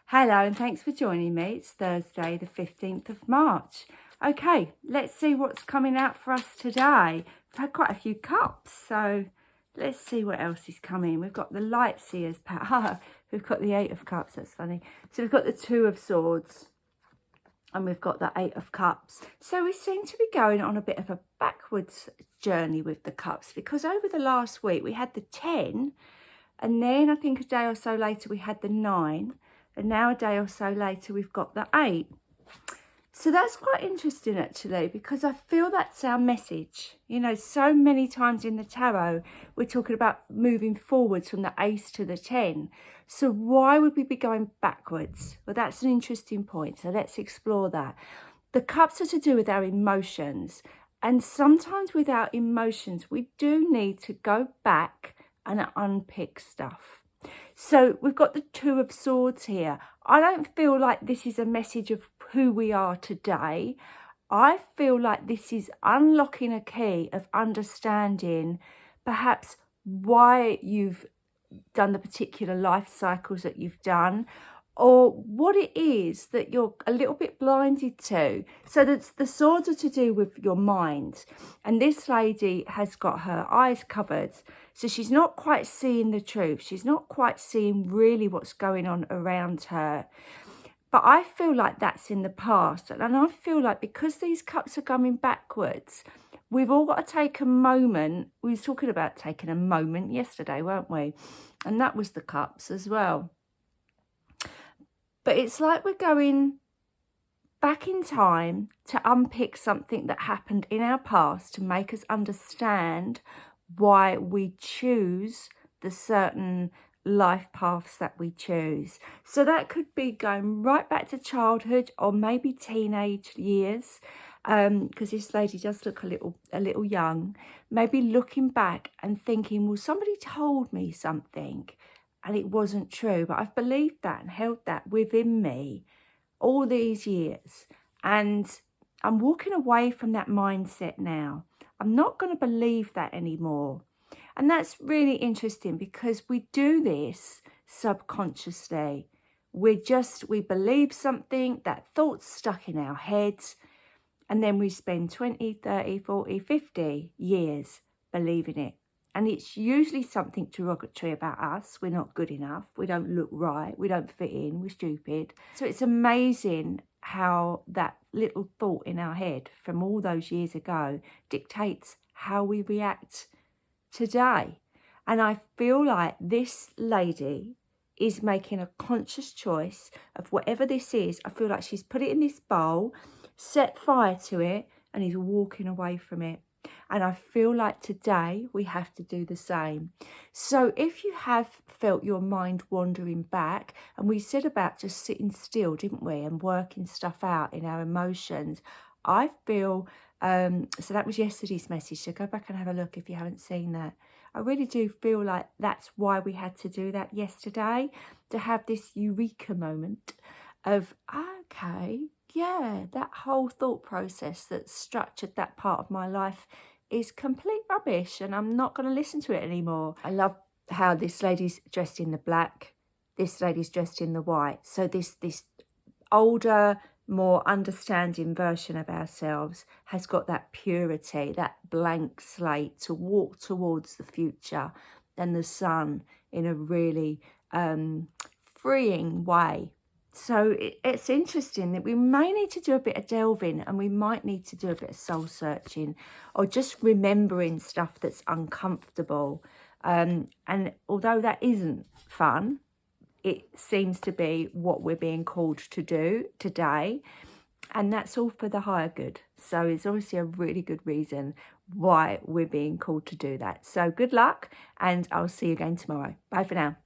Hello and thanks for joining me. It's Thursday the 15th of March. Okay, let's see what's coming out for us today. We've had quite a few cups, so let's see what else is coming. We've got the Light Seers power. We've got the Eight of Cups, that's funny. So we've got the Two of Swords and we've got the Eight of Cups. So we seem to be going on a bit of a backwards journey with the cups, because over the last week we had the 10, and then I think a day or so later we had the 9, and now a day or so later we've got the 8. So that's quite interesting actually, because I feel that's our message. You know, so many times in the tarot we're talking about moving forwards from the Ace to the 10. So why would we be going backwards? Well, that's an interesting point, so let's explore that. The cups are to do with our emotions, and sometimes with our emotions we do need to go back and unpick stuff. So we've got the Two of Swords here. I don't feel like this is a message of who we are today. I feel like this is unlocking a key of understanding perhaps why you've done the particular life cycles that you've done, or what it is that you're a little bit blinded to. So the swords are to do with your mind, and this lady has got her eyes covered, so she's not quite seeing the truth. She's not quite seeing really what's going on around her. But I feel like that's in the past, and I feel like because these cups are coming backwards, we've all got to take a moment. We were talking about taking a moment yesterday, weren't we? And that was the cups as well. But it's like we're going back in time to unpick something that happened in our past to make us understand why we choose the certain life paths that we choose. So that could be going right back to childhood or maybe teenage years, because this lady does look a little young. Maybe looking back and thinking, well, somebody told me something and it wasn't true, but I've believed that and held that within me all these years, and I'm walking away from that mindset now. I'm not going to believe that anymore. And that's really interesting, because we do this subconsciously. We believe something, that thought's stuck in our heads, and then we spend 20, 30, 40, 50 years believing it. And it's usually something derogatory about us. We're not good enough. We don't look right. We don't fit in. We're stupid. So it's amazing how that little thought in our head from all those years ago dictates how we react today. And I feel like this lady is making a conscious choice of whatever this is. I feel like she's put it in this bowl, set fire to it, and is walking away from it. And I feel like today we have to do the same. So if you have felt your mind wandering back, and we said about just sitting still, didn't we, and working stuff out in our emotions, I feel, so that was yesterday's message, so go back and have a look if you haven't seen that. I really do feel like that's why we had to do that yesterday, to have this eureka moment of, okay, yeah, that whole thought process that structured that part of my life is complete rubbish, and I'm not going to listen to it anymore. I love how this lady's dressed in the black, this lady's dressed in the white. So this older, more understanding version of ourselves has got that purity, that blank slate to walk towards the future and the sun in a really freeing way. So it's interesting that we may need to do a bit of delving, and we might need to do a bit of soul searching, or just remembering stuff that's uncomfortable. And although that isn't fun, it seems to be what we're being called to do today. And that's all for the higher good. So it's obviously a really good reason why we're being called to do that. So good luck, and I'll see you again tomorrow. Bye for now.